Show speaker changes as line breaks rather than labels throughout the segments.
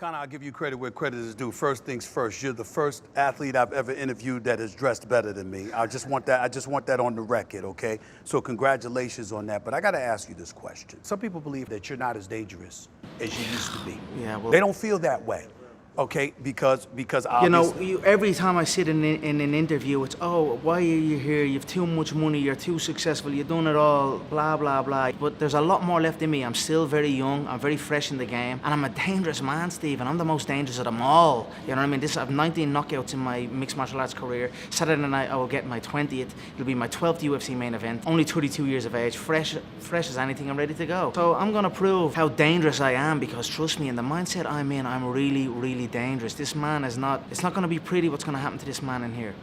Conor, I'll give you credit where credit is due. First things first, you're the first athlete I've ever interviewed that is dressed better than me. I just want that on the record, okay? So congratulations on that. But I gotta ask you this question. Some people believe that you're not as dangerous as you used to be.
Yeah, well,
they don't feel that way. Okay, because
you know, every time I sit in an interview, it's, oh, why are you here? You've too much money, you're too successful, you've done it all, blah, blah, blah. But there's a lot more left in me. I'm still very young, I'm very fresh in the game, and I'm a dangerous man, Stephen. I'm the most dangerous of them all. You know what I mean? I have 19 knockouts in my mixed martial arts career. Saturday night, I will get my 20th. It'll be my 12th UFC main event. Only 32 years of age, fresh as anything, I'm ready to go. So I'm gonna prove how dangerous I am, because trust me, in the mindset I'm in, I'm really, really dangerous. This man is not, it's not going to be pretty what's going to happen to this man in here.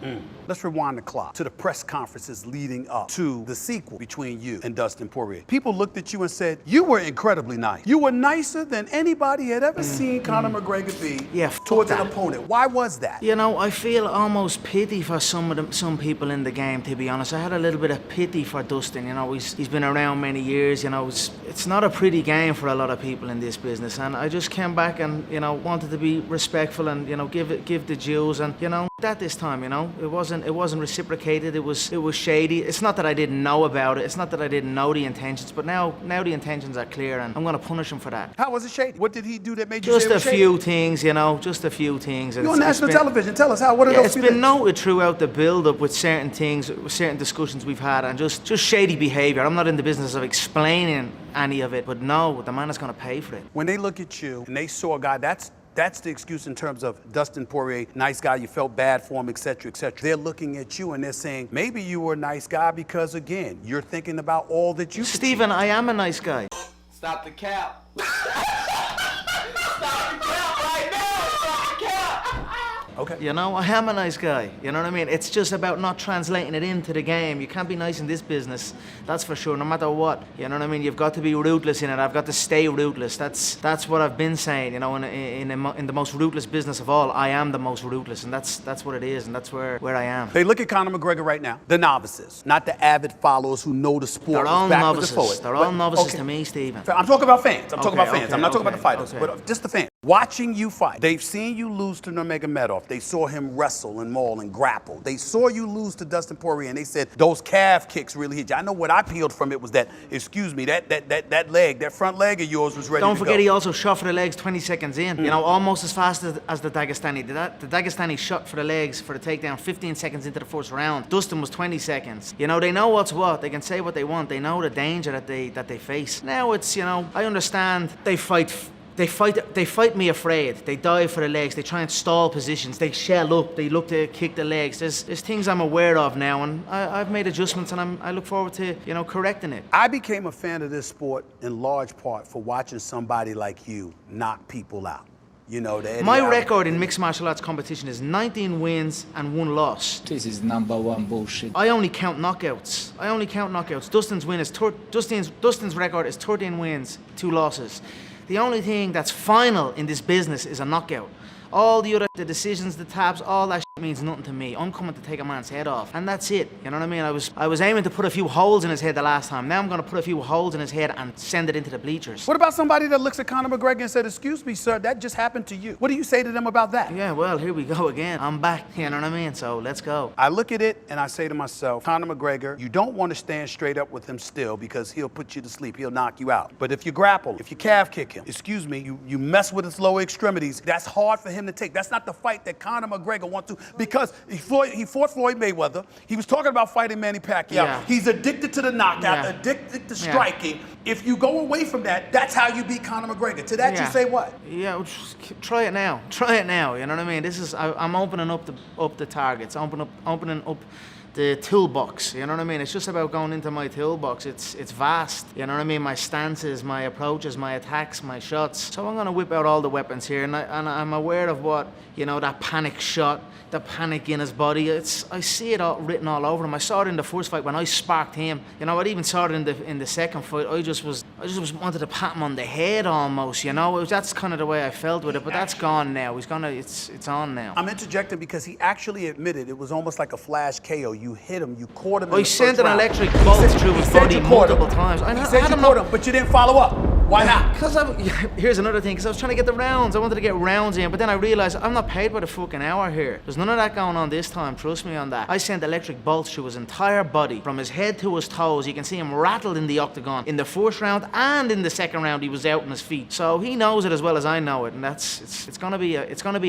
Let's rewind the clock to the press conferences leading up to the sequel between you and Dustin Poirier. People looked at you and said, you were incredibly nice. You were nicer than anybody had ever seen Conor McGregor be towards an opponent. Why was that?
You know, I feel almost pity for some people in the game, to be honest. I had a little bit of pity for Dustin. You know, he's been around many years. You know, it's not a pretty game for a lot of people in this business. And I just came back and, you know, wanted to be respectful and, you know, give the dues, and, you know, that this time, you know, it wasn't reciprocated. It was shady. It's not that I didn't know about it. It's not that I didn't know the intentions, but now the intentions are clear, and I'm going to punish him for that.
How was it shady? What did he do that made you
just
say it was shady?
Just a few things, you know, just a few things.
You're on national television. Tell us how. What are those?
It's been noted throughout the build-up with certain things, with certain discussions we've had, and just shady behavior. I'm not in the business of explaining any of it, but no, the man is going to pay for it.
When they look at you and they saw a guy, that's the excuse in terms of Dustin Poirier, nice guy, you felt bad for him, et cetera, et cetera. They're looking at you and they're saying, maybe you were a nice guy because, again, you're thinking about all that you
Stephen, I am a nice guy.
Stop the cap. Stop the cap right now. Stop the cap.
Okay.
You know, I am a nice guy. You know what I mean? It's just about not translating it into the game. You can't be nice in this business, that's for sure, no matter what. You know what I mean? You've got to be ruthless in it. I've got to stay ruthless. That's what I've been saying. You know, in the most ruthless business of all, I am the most ruthless, and that's what it is, and that's where I am.
They look at Conor McGregor right now, the novices, not the avid followers who know the sport.
They're all novices. They're all novices to me, Stephen.
I'm talking about fans. I'm talking about fans. I'm not talking about the fighters,
okay.
but just the fans. Watching you fight, they've seen you lose to Nurmagomedov. They saw him wrestle and maul and grapple. They saw you lose to Dustin Poirier, and they said those calf kicks really hit you. I know what I peeled from it was that, excuse me, that leg, that front leg of yours was ready to go.
Don't forget, he also shot for the legs 20 seconds in. You know, almost as fast as the Dagestani. The Dagestani shot for the legs for the takedown 15 seconds into the first round. Dustin was 20 seconds. You know, they know what's what. They can say what they want. They know the danger that they face. Now it's, you know, I understand they fight me afraid. They dive for the legs. They try and stall positions. They shell up. They look to kick the legs. There's things I'm aware of now, and I've made adjustments, and I look forward to, you know, correcting it.
I became a fan of this sport in large part for watching somebody like you knock people out. You know,
my record in mixed martial arts competition is 19 wins and 1 loss.
This is #1 bullshit.
I only count knockouts. Dustin's record is 13 wins, 2 losses. The only thing that's final in this business is a knockout. All the decisions, the taps, all that shit means nothing to me. I'm coming to take a man's head off, and that's it. You know what I mean? I was aiming to put a few holes in his head the last time. Now I'm going to put a few holes in his head and send it into the bleachers.
What about somebody that looks at Conor McGregor and said, excuse me, sir, that just happened to you? What do you say to them about that?
Yeah, well, here we go again. I'm back, you know what I mean? So let's go.
I look at it and I say to myself, Conor McGregor, you don't want to stand straight up with him still because he'll put you to sleep. He'll knock you out. But if you grapple, if you calf kick him, excuse me, you mess with his lower extremities, that's hard for him to take. That's not the fight that Conor McGregor wants to, because he fought Floyd Mayweather. He was talking about fighting Manny Pacquiao. Yeah. He's addicted to the knockout, addicted to striking. Yeah. If you go away from that, that's how you beat Conor McGregor. To that you say what?
Yeah, well, just try it now. Try it now. You know what I mean? I'm opening up the targets, opening up the toolbox, you know what I mean? It's just about going into my toolbox. It's vast, you know what I mean? My stances, my approaches, my attacks, my shots. So I'm gonna whip out all the weapons here, and I'm aware of what, you know, that panic shot, the panic in his body. I see it all written all over him. I saw it in the first fight when I sparked him. You know, I even saw it in the second fight. I just wanted to pat him on the head almost, you know? That's kind of the way I felt with it, but that's gone now. It's on now.
I'm interjecting because he actually admitted it was almost like a flash KO. You hit him, you caught him.
I sent an electric bolt through his body multiple times.
He said you caught him, but you didn't follow up. Why not?
Because here's another thing, because I was trying to get the rounds. I wanted to get rounds in, but then I realized I'm not paid by the fucking hour here. There's none of that going on this time, trust me on that. I sent electric bolts through his entire body, from his head to his toes. You can see him rattled in the octagon. In the first round and in the second round, he was out on his feet. So he knows it as well as I know it, and it's gonna be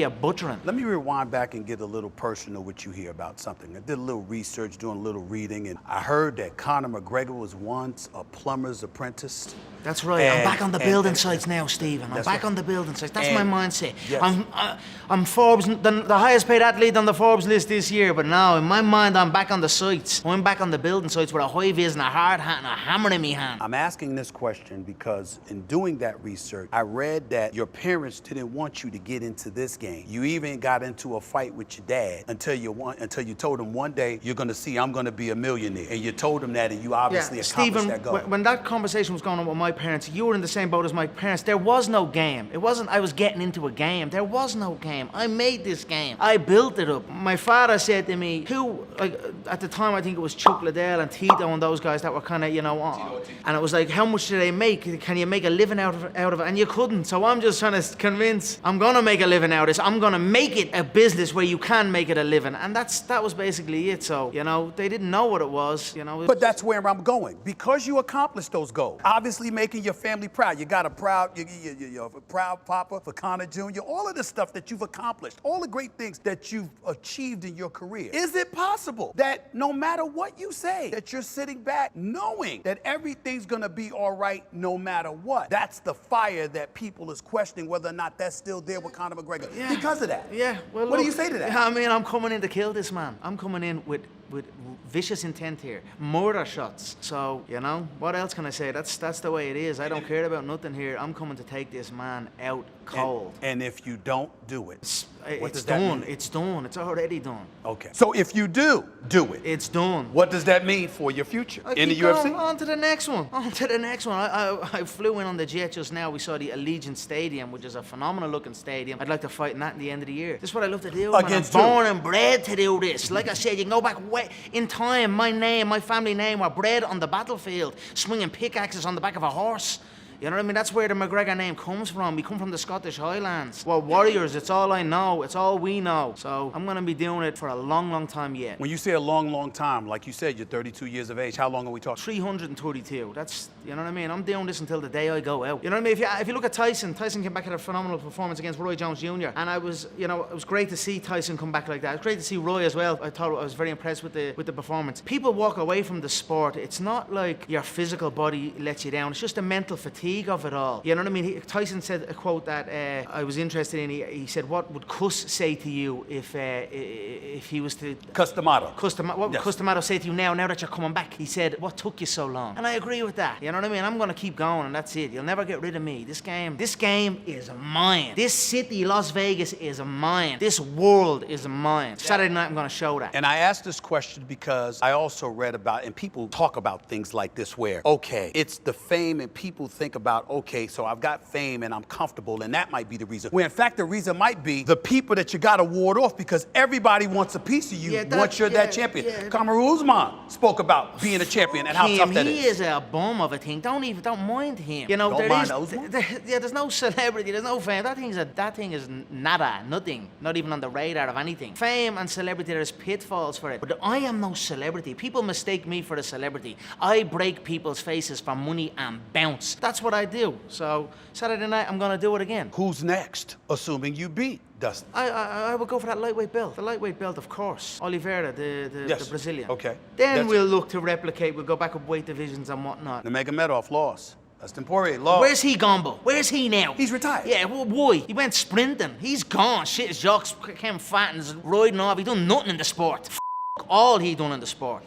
a butchering.
Let me rewind back and get a little personal with you here about something. I did a little research, doing a little reading, and I heard that Conor McGregor was once a plumber's apprentice.
That's right. I'm back on the building sites now, Stephen. I'm back on the building sites. That's my mindset.
Yes.
I'm Forbes, the highest paid athlete on the Forbes list this year, but now in my mind, I'm back on the sites. I'm back on the building sites with a high vis and a hard hat and a hammer in my hand.
I'm asking this question because in doing that research, I read that your parents didn't want you to get into this game. You even got into a fight with your dad until you told him one day you're gonna see I'm gonna be a millionaire, and you told him that, and you obviously accomplished
Stephen,
that goal.
when that conversation was going on with my parents, you were in the same boat as my parents. There was no game. It wasn't I was getting into a game. There was no game. I made this game. I built it up. My father said to me, at the time I think it was Chuck Liddell and Tito and those guys that were kind of, on. And it was like, how much do they make? Can you make a living out of it? And you couldn't. So I'm just trying to convince, I'm going to make a living out of this. I'm going to make it a business where you can make it a living. And that was basically it. So, they didn't know what it was,
But that's where I'm going. Because you accomplished those goals, obviously making your family proud. You got a proud papa for Conor Jr., all of the stuff that you've accomplished, all the great things that you've achieved in your career. Is it possible that no matter what you say, that you're sitting back knowing that everything's gonna be all right no matter what? That's the fire that people is questioning whether or not that's still there with Conor McGregor.
Yeah.
Because of that.
Yeah, well,
what do you say to that?
I mean, I'm coming in to kill this man. I'm coming in with vicious intent here, murder shots. So, what else can I say? That's the way it is. I don't care about nothing here. I'm coming to take this man out cold.
And if you don't do it, what does
it's
that
done.
mean?
It's done. It's already done.
Okay. So if you do it,
It's done.
what does that mean for your future
I
in the
keep
UFC?
going. On to the next one. I flew in on the jet just now. We saw the Allegiant Stadium, which is a phenomenal looking stadium. I'd like to fight in that at the end of the year. This is what I love to do.
Against
man. I'm
who?
born and bred to do this. Like I said, you can go back way in time. My family name were bred on the battlefield, swinging pickaxes on the back of a horse. You know what I mean? That's where the McGregor name comes from. We come from the Scottish Highlands. We're warriors. It's all I know. It's all we know. So I'm going to be doing it for a long, long time yet.
When you say a long, long time, like you said, you're 32 years of age. How long are we talking?
332. That's, you know what I mean? I'm doing this until the day I go out. You know what I mean? If you look at Tyson came back at a phenomenal performance against Roy Jones Jr. And it was great to see Tyson come back like that. It was great to see Roy as well. I was very impressed with the performance. People walk away from the sport. It's not like your physical body lets you down. It's just the mental fatigue of it all. You know what I mean? Tyson said a quote that I was interested in. He said, "What would Cuss say to you if he was to?"
Cus D'Amato.
What would Cus D'Amato say to you now that you're coming back? He said, "What took you so long?" And I agree with that. You know what I mean? I'm gonna keep going, and that's it. You'll never get rid of me. This game is mine. This city, Las Vegas, is mine. This world is mine. Saturday night, I'm gonna show that.
And I asked this question because I also read about, and people talk about things like this where, okay, it's the fame, and people think about, okay, so I've got fame and I'm comfortable, and that might be the reason. Where in fact the reason might be the people that you got to ward off, because everybody wants a piece of you once you're that champion.
Yeah.
Kamaru Usman spoke about being a champion and how tough that is.
He is a bum of a thing. Don't mind him. There's no celebrity, there's no fame. That thing is nada, nothing, not even on the radar of anything. Fame and celebrity, there's pitfalls for it. But I am no celebrity. People mistake me for a celebrity. I break people's faces for money and bounce. That's what I do. So Saturday night, I'm gonna do it again.
Who's next, assuming you beat Dustin?
I would go for that lightweight belt. The lightweight belt, of course. Oliveira, the Brazilian.
Okay.
Then we'll look to replicate. We'll go back up weight divisions and whatnot.
Nurmagomedov lost. Dustin Poirier lost.
Where's he gone, Bo? Where's he now?
He's retired.
Yeah, well, why? He went sprinting. He's gone. Shit, his jocks came fat and riding off. He done nothing in the sport. All he done in the sport.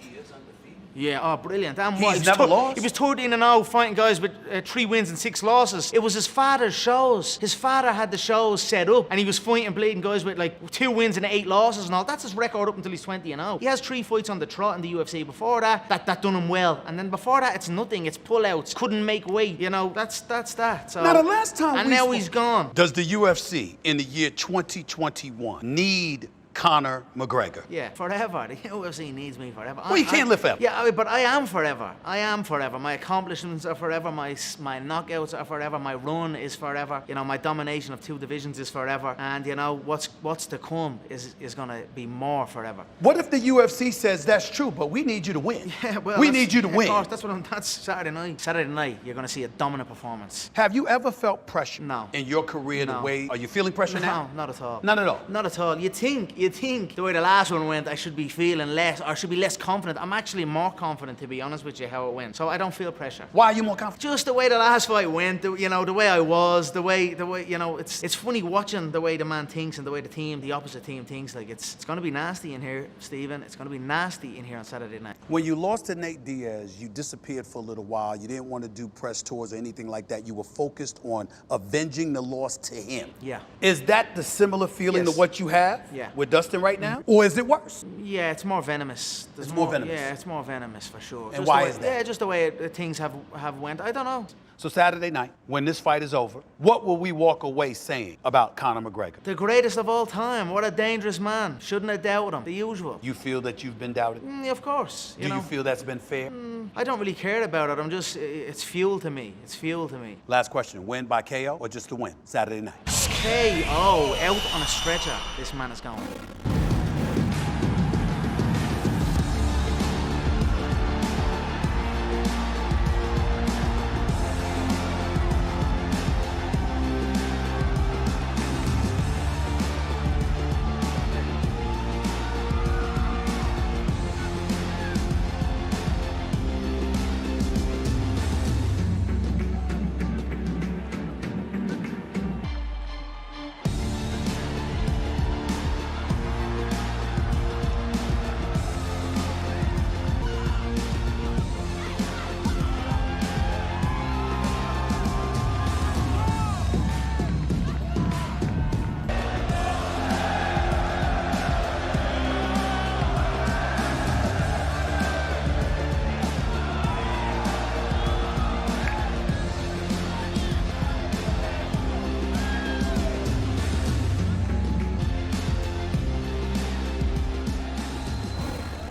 Yeah, oh, brilliant. And what?
He's never lost?
He was 13-0 fighting guys with 3 wins and 6 losses. It was his father's shows. His father had the shows set up, and he was fighting bleeding guys with like 2 wins and 8 losses and all. That's his record up until he's 20-0. He has 3 fights on the trot in the UFC. Before that done him well. And then before that, it's nothing. It's pullouts. Couldn't make weight. That's that. So,
now the last time
and now he's gone.
Does the UFC in the year 2021 need Conor McGregor.
Yeah, forever. The UFC needs me forever.
Well, you can't live forever.
Yeah, but I am forever. I am forever. My accomplishments are forever. My knockouts are forever. My run is forever. You know, my domination of 2 divisions is forever. And you know what's to come is gonna be more forever.
What if the UFC says that's true, but we need you to win?
Yeah, well,
we need you to win.
Of course, that's Saturday night. Saturday night, you're gonna see a dominant performance.
Have you ever felt pressure
No.
in your career the
No.
way, are you feeling pressure now?
No, not at all.
None at all?
Not at all. You think the way the last one went, I should be feeling less, or should be less confident. I'm actually more confident, to be honest with you, how it went. So I don't feel pressure.
Why are you more confident?
Just the way the last fight went, you know, the way I was, the way, you know, it's funny watching the way the man thinks and the way the opposite team thinks. Like, it's going to be nasty in here, Stephen. It's going to be nasty in here on Saturday night.
When you lost to Nate Diaz, you disappeared for a little while. You didn't want to do press tours or anything like that. You were focused on avenging the loss to him.
Yeah.
Is that the similar feeling
Yes.
to what you have
Yeah.
with Dustin right now? Or is it worse?
Yeah, it's more venomous.
It's more venomous.
Yeah, it's more venomous for sure.
And
Just
why
the way,
is that?
Yeah, just the way things have went. I don't know.
So Saturday night, when this fight is over, what will we walk away saying about Conor McGregor?
The greatest of all time. What a dangerous man. Shouldn't have doubted him. The usual.
You feel that you've been doubted?
Of course.
Do you feel that's been fair?
I don't really care about it. It's fuel to me. It's fuel to me.
Last question, win by KO or just to win Saturday night?
KO, out on a stretcher, this man is going.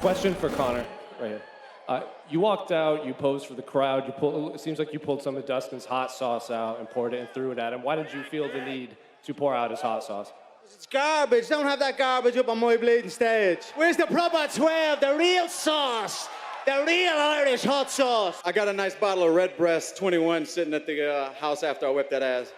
Question for Conor, right here. You walked out, you posed for the crowd, it seems like you pulled some of Dustin's hot sauce out and poured it and threw it at him. Why did you feel the need to pour out his hot sauce?
It's garbage. Don't have that garbage up on my bleeding stage. Where's the proper 12, the real sauce? The real Irish hot sauce. I got a nice bottle of Redbreast 21 sitting at the house after I whipped that ass.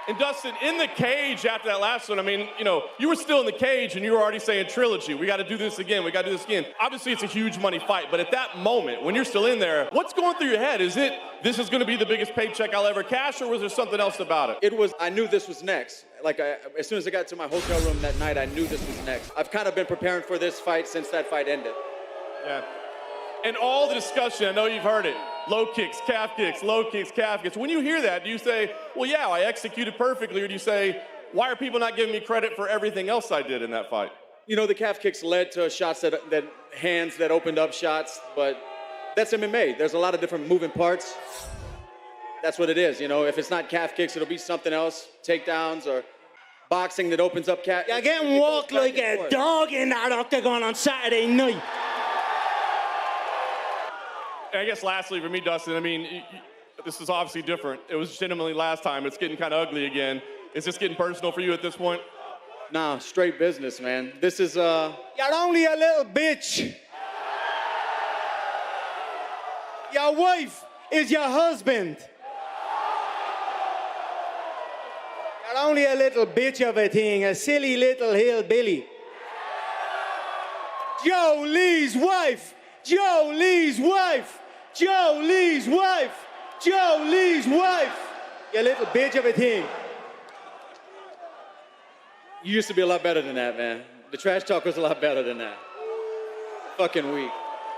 And Dustin, in the cage after that last one, I mean, you know, you were still in the cage and you were already saying trilogy. We got to do this again. We got to do this again. Obviously, it's a huge money fight, but at that moment, when you're still in there, what's going through your head? Is it, this is going to be the biggest paycheck I'll ever cash, or was there something else about it?
I knew this was next. Like, as soon as I got to my hotel room that night, I knew this was next. I've kind of been preparing for this fight since that fight ended.
Yeah. And all the discussion, I know you've heard it. Low kicks, calf kicks, low kicks, calf kicks. When you hear that, do you say, well, yeah, I executed perfectly, or do you say, why are people not giving me credit for everything else I did in that fight?
You know, the calf kicks led to shots that hands that opened up shots, but that's MMA. There's a lot of different moving parts. That's what it is, you know. If it's not calf kicks, it'll be something else, takedowns or boxing that opens up calf.
You're getting walked like a dog in that octagon on Saturday night.
And I guess lastly for me, Dustin, I mean, this is obviously different. It was legitimately last time. It's getting kind of ugly again. Is this getting personal for you at this point?
Nah, straight business, man. This is,
You're only a little bitch. Your wife is your husband. You're only a little bitch of a thing, a silly little hillbilly. Joe Lee's wife. Joe Lee's wife. Joe Lee's wife. Joe Lee's wife. You little bitch of a thing.
you used to be a lot better than that, man. The trash talk was a lot better than that. Fucking weak.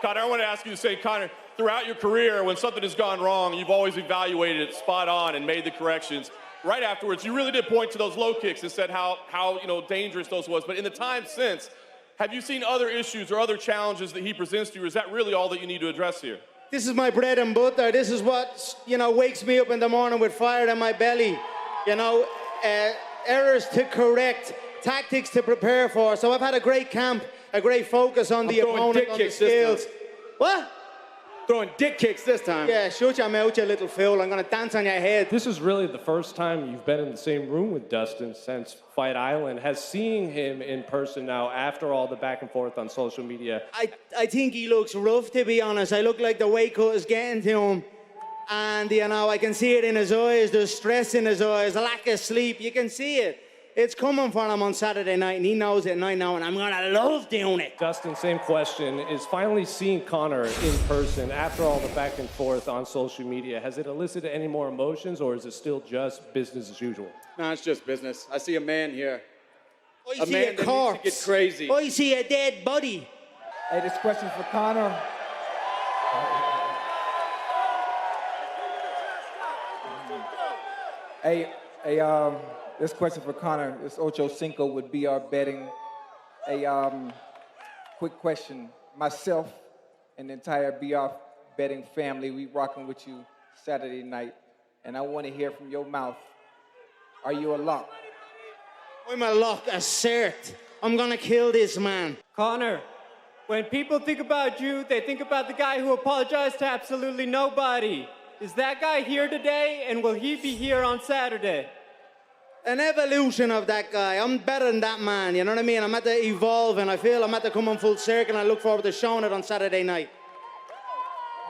Conor, I want to ask you to say, Conor, throughout your career, when something has gone wrong, you've always evaluated it spot on and made the corrections. Right afterwards, you really did point to those low kicks and said how dangerous those was. But in the time since, have you seen other issues or other challenges that he presents to you, or is that really all that you need to address here?
This is my bread and butter. This is what, wakes me up in the morning with fire in my belly. Errors to correct, tactics to prepare for. So I've had a great camp, a great focus on the
throwing
opponent,
dick
on the
kicks this
skills. What?
Throwing dick kicks this time.
Yeah, shut your mouth, you little fool. I'm gonna dance on your head.
This is really the first time you've been in the same room with Dustin since Fight Island. Has seeing him in person now, after all the back and forth on social media,
I think he looks rough, to be honest. I look like the weight cut is getting to him. And, you know, I can see it in his eyes. There's stress in his eyes, a lack of sleep. You can see it. It's coming for him on Saturday night, and he knows it, and I know, and I'm gonna love doing it.
Dustin, same question. Is finally seeing Conor in person after all the back and forth on social media, has it elicited any more emotions, or is it still just business as usual?
No, it's just business. I see a man here.
I see a corpse.
That needs to get crazy.
I see a dead body.
Hey, this question for Conor. Hey, this question for Conor. This Ocho Cinco with BR Betting. A quick question. Myself and the entire BR Betting family, we rocking with you Saturday night, and I want to hear from your mouth. Are you a lock?
I'm a lock, a cert. I'm gonna kill this man.
Conor, when people think about you, they think about the guy who apologized to absolutely nobody. Is that guy here today, and will he be here on Saturday?
An evolution of that guy. I'm better than that man, you know what I mean? I'm at the evolve, and I feel I'm at the coming full circle, and I look forward to showing it on Saturday night.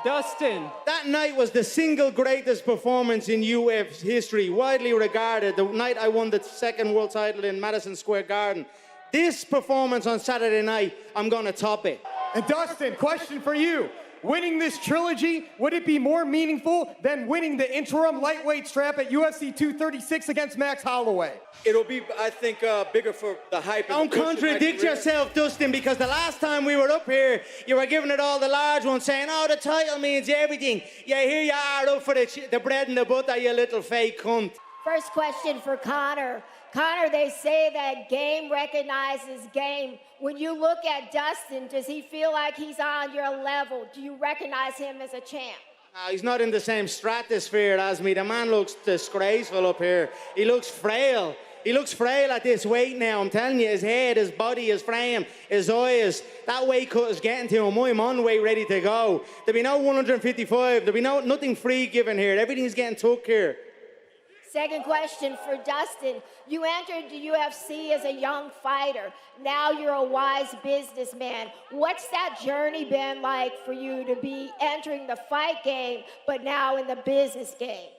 Dustin.
That night was the single greatest performance in UFC history, widely regarded. The night I won the second world title in Madison Square Garden. This performance on Saturday night, I'm gonna top it.
And Dustin, question for you. Winning this trilogy, would it be more meaningful than winning the interim lightweight strap at UFC 236 against Max Holloway?
It'll be, I think, bigger for the hype.
Don't contradict yourself, Dustin, because the last time we were up here, you were giving it all the large ones, saying, oh, the title means everything. Yeah, here you are up for the bread and the butter, you little fake cunt.
First question for Conor. Conor, they say that game recognizes game. When you look at Dustin, does he feel like he's on your level? Do you recognize him as a champ?
No, he's not in the same stratosphere as me. The man looks disgraceful up here. He looks frail. He looks frail at this weight now. I'm telling you, his head, his body, his frame, his eyes, that weight cut is getting to him. I'm on weight ready to go. There'll be no 155. There'll be nothing free given here. Everything's getting took here.
Second question for Dustin. You entered the UFC as a young fighter. Now you're a wise businessman. What's that journey been like for you to be entering the fight game, but now in the business game?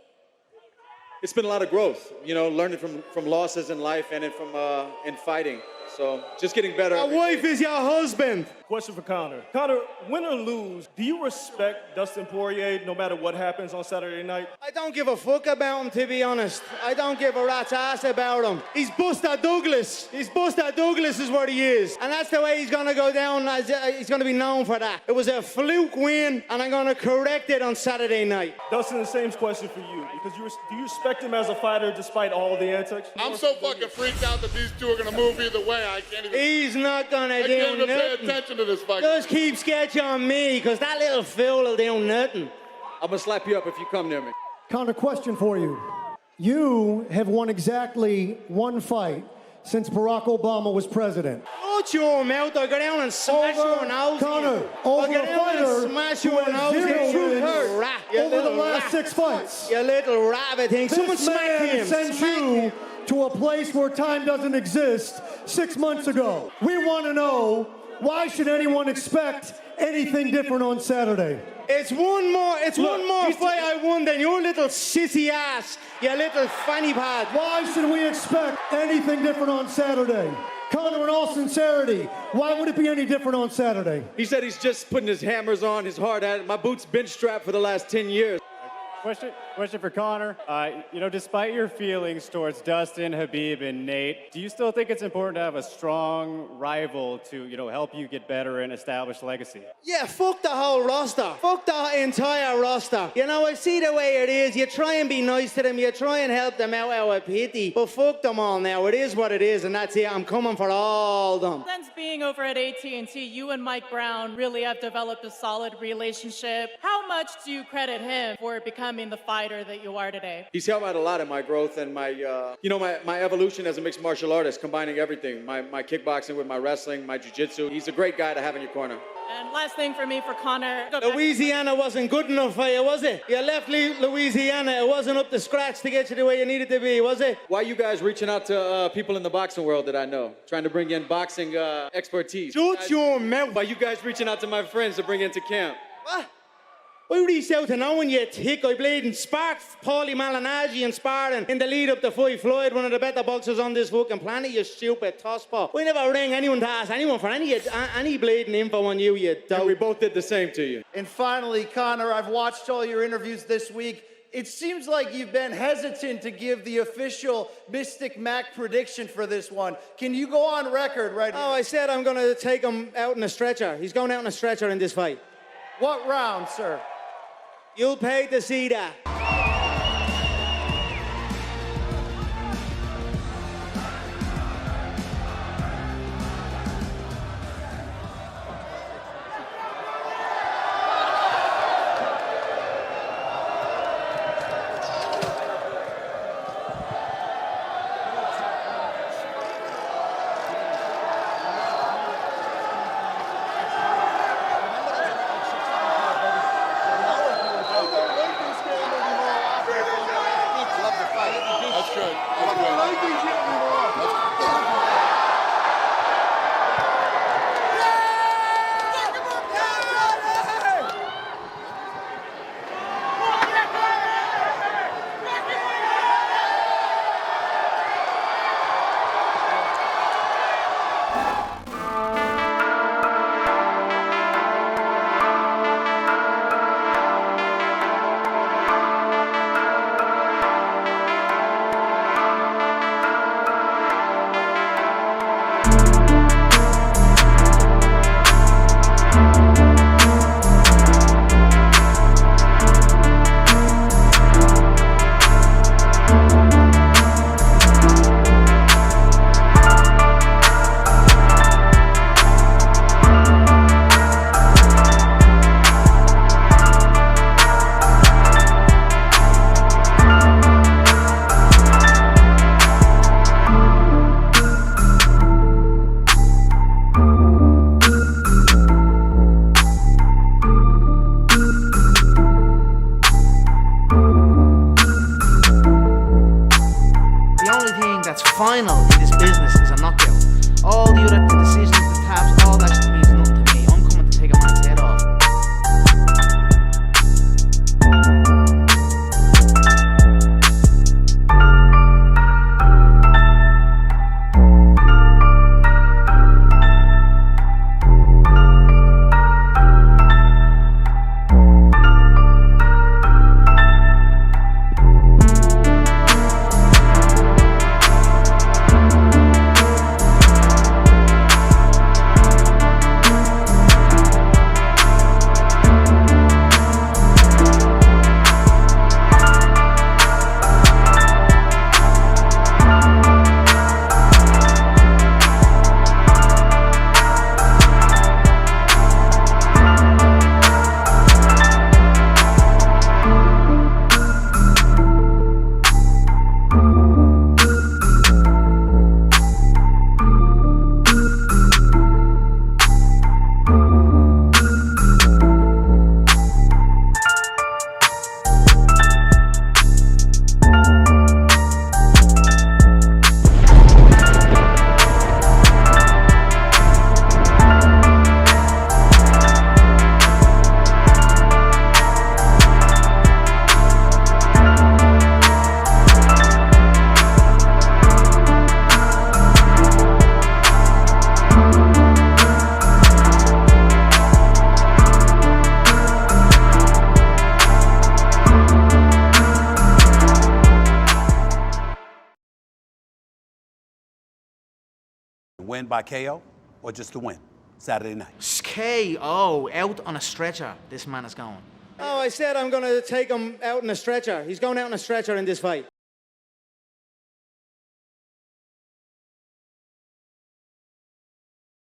It's been a lot of growth, you know, learning from losses in life and in fighting. So just getting better.
Your wife is your husband.
Question for Conor. Conor, win or lose, do you respect Dustin Poirier no matter what happens on Saturday night?
I don't give a fuck about him, to be honest. I don't give a rat's ass about him. He's Buster Douglas. Buster Douglas is what he is. And that's the way he's going to go down. He's going to be known for that. It was a fluke win, and I'm going to correct it on Saturday night.
Dustin, the same question for you. Because do you respect him as a fighter despite all of the antics?
I'm so fucking freaked out that these two are going to move either way. I can't even...
He's not going to do
I can't even
nothing.
pay attention to this fight.
Just keep sketch on me, because that little fool will do nothing.
I'm going to slap you up if you come near me.
Conor, question for you. You have won exactly one fight since Barack Obama was president.
Shut your mouth. I go down and smash your nose.
Conor,
I
over
go
a
down
fighter
and smash
who
your
has
nose.
zero
You
wins
rat. You
over the
little
last
rat.
6 fights.
You little rabbit thing. Someone
This
smack
man
him.
sent
Smack
you
him.
to a place where time doesn't exist 6 months ago. We want to know, why should anyone expect anything different on Saturday?
It's one more fight I won than your little sissy ass, you little fanny pad.
Why should we expect anything different on Saturday? Conor, in all sincerity, why would it be any different on Saturday?
He said he's just putting his hammers on, his hard hat. My boots been strapped for the last 10 years.
Question for Conor. Despite your feelings towards Dustin, Habib, and Nate, do you still think it's important to have a strong rival to, help you get better and establish legacy?
Yeah, fuck the whole roster. Fuck the entire roster. I see the way it is. You try and be nice to them. You try and help them out of pity. But fuck them all now. It is what it is, and that's it. I'm coming for all of them.
Since being over at AT&T, you and Mike Brown really have developed a solid relationship. How much do you credit him for becoming becoming the fighter that you are today?
He's helped out a lot in my growth and my, my evolution as a mixed martial artist, combining everything, my kickboxing with my wrestling, my jiu-jitsu. He's a great guy to have in your corner.
And last thing for me, for Conor.
Louisiana wasn't good enough for you, was it? You left Louisiana. It wasn't up to scratch to get you the way you needed to be, was it?
Why are you guys reaching out to people in the boxing world that I know, trying to bring in boxing expertise?
Shut your mouth.
Why are you guys reaching out to my friends to bring into camp?
What? I reached out to no one, you thick. I played and sparked Paulie Malignaggi and sparring in the lead up to Fight Floyd, one of the better boxers on this fucking planet, you stupid tosspot. We never rang anyone to ask anyone for any bleeding info on you, you dope.
And we both did the same to you.
And finally, Conor, I've watched all your interviews this week. It seems like you've been hesitant to give the official Mystic Mac prediction for this one. Can you go on record right now?
Oh, I said I'm going to take him out in a stretcher. He's going out in a stretcher in this fight.
What round, sir?
You'll pay to see that.
Final in this business is a knockout. All the other decisions, the taps, all that shit means nothing to me. I'm coming to take a man's head off.
Win by KO or just to win Saturday night?
KO, out on a stretcher, this man is going.
Oh, I said I'm going to take him out in a stretcher. He's going out in a stretcher in this fight.